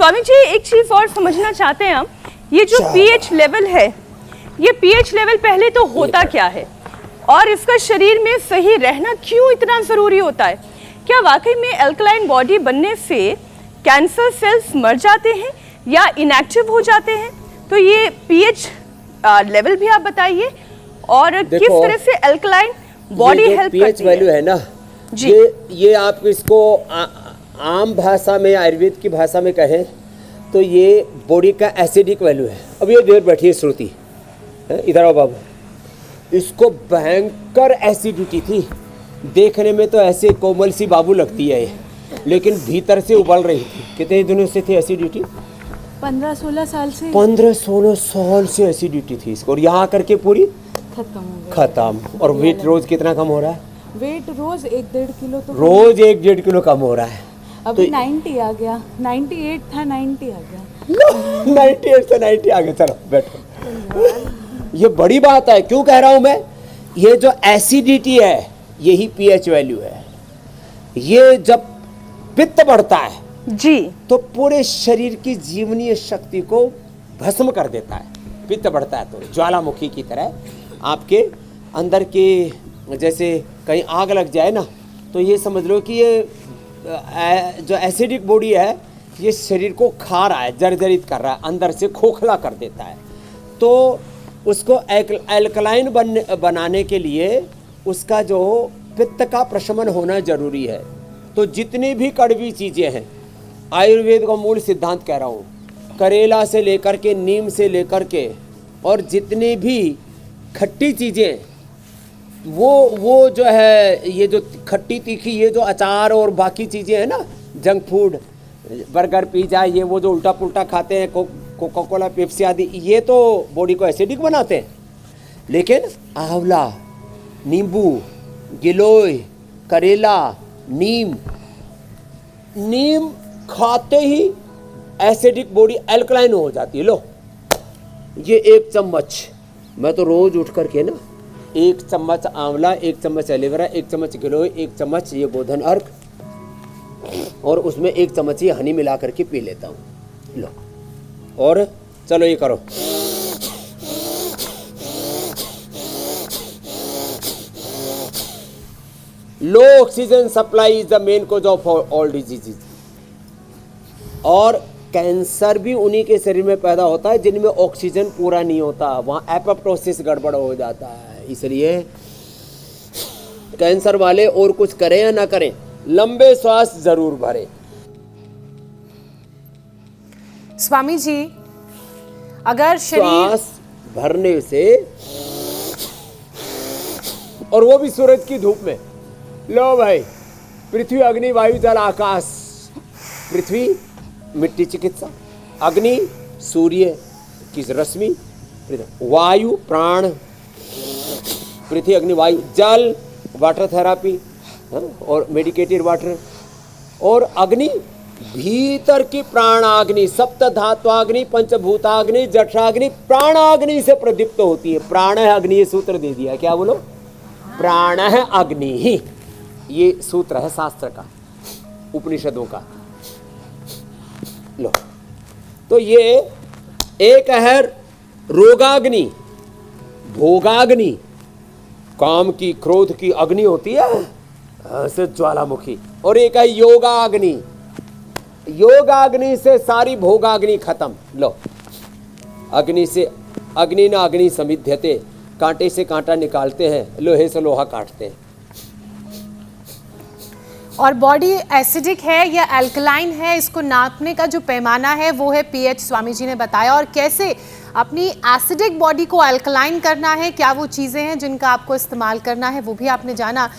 स्वामी जी एक चीज और समझना चाहते हैं हम, ये जो पीएच लेवल है, ये पीएच लेवल पहले तो होता क्या है और इसका शरीर में सही रहना क्यों इतना जरूरी होता है? क्या वाकई में अल्कलाइन बॉडी बनने से कैंसर सेल्स मर जाते हैं या इनएक्टिव हो जाते हैं? तो ये पीएच लेवल भी आप बताइए और किस तरह से अल्कलाइन बॉडी हेल्प करती है? पीएच वैल्यू है ना जी, ये आप इसको आम भाषा में, आयुर्वेद की भाषा में कहें तो ये बॉडी का एसिडिक वैल्यू है। अब ये देर बैठी है श्रुति, इधर आओ बाबू, इसको भयंकर एसिडिटी थी, देखने में तो ऐसे कोमल सी बाबू लगती है ये, लेकिन भीतर से उबल रही थी। कितने दिनों से थी एसिडिटी? 15-16 साल से। 15-16 साल से एसिडिटी थी इसको, और यहाँ करके पूरी खत्म। और वेट रोज कितना कम हो रहा है? वेट रोज 1-1.5 किलो तो रोज 1-1.5 किलो कम हो रहा है। अभी 90 आ गया, 98 था 90 आ गया। 98 से 90 आ गया। चलो बैठो। ये बड़ी बात है। क्यों कह रहा हूं मैं? ये जो एसिडिटी है यही पीएच वैल्यू है। ये जब पित्त बढ़ता है जी तो पूरे शरीर की जीवनीय शक्ति को भस्म कर देता है। पित्त बढ़ता है तो ज्वालामुखी की तरह आपके अंदर के, जैसे कहीं आग लग जाए ना, तो ये समझ लो कि ये जो एसिडिक बॉडी है ये शरीर को खा रहा है, जर्जरित कर रहा है, अंदर से खोखला कर देता है। तो उसको एल्कलाइन बनाने के लिए उसका जो पित्त का प्रशमन होना जरूरी है। तो जितनी भी कड़वी चीज़ें हैं, आयुर्वेद का मूल सिद्धांत कह रहा हूँ, करेला से लेकर के, नीम से लेकर के, और जितनी भी खट्टी चीज़ें, वो जो है, ये जो खट्टी तीखी, ये जो अचार और बाकी चीज़ें हैं ना, जंक फूड, बर्गर पिज़्ज़ा, ये वो जो उल्टा पुल्टा खाते हैं, कोका कोला, पेप्सी आदि, ये तो बॉडी को एसिडिक बनाते हैं। लेकिन आंवला, नींबू, गिलोय, करेला, नीम खाते ही एसिडिक बॉडी एल्कलाइन हो जाती है। लो ये 1 चम्मच, मैं तो रोज उठ करके ना 1 चम्मच आंवला, 1 चम्मच एलोवेरा, 1 चम्मच गिलोय, 1 चम्मच ये गोधन अर्क, और उसमें 1 चम्मच ये हनी मिला करके पी लेता हूँ। लो, और चलो ये करो। Low oxygen supply is the main cause of all diseases. और कैंसर भी उन्हीं के शरीर में पैदा होता है जिनमें ऑक्सीजन पूरा नहीं होता, वहाँ एपोप्टोसिस गड़बड़ हो जाता है। इसलिए कैंसर वाले और कुछ करें या ना करें, लंबे श्वास जरूर भरें। स्वामी जी, अगर श्वास भरने से, और वो भी सूरज की धूप में। लो भाई, पृथ्वी, अग्नि, वायु, जल, आकाश। पृथ्वी मिट्टी चिकित्सा, अग्नि सूर्य की रश्मि, वायु प्राण, पृथ्वी अग्नि वायु, जल वाटर थेरापी और मेडिकेटेड वाटर, और अग्नि भीतर की प्राणाग्नि, सप्त धात्वाग्नि, पंचभूताग्नि, जठराग्नि, प्राणाग्नि से प्रदीप्त होती है। प्राण है अग्नि, ये सूत्र दे दिया। क्या बोलो? प्राण है अग्नि ही, ये सूत्र है शास्त्र का, उपनिषदों का। लो, तो ये एक है रोगाग्नि, भोगाग्नि, काम की, क्रोध की अग्नि होती है से ज्वालामुखी, और एक है योगाग्नि। योगाग्नि से सारी भोगाग्नि खत्म। लो, अग्नि से, अग्नि न अग्नि समिध्यते, कांटे से कांटा निकालते हैं, लोहे से लोहा काटते हैं। और बॉडी एसिडिक है या अल्कलाइन है, इसको नापने का जो पैमाना है वो है पीएच, स्वामी जी ने बताया। और कैसे अपनी एसिडिक बॉडी को अल्कलाइन करना है, क्या वो चीज़ें हैं जिनका आपको इस्तेमाल करना है, वो भी आपने जाना।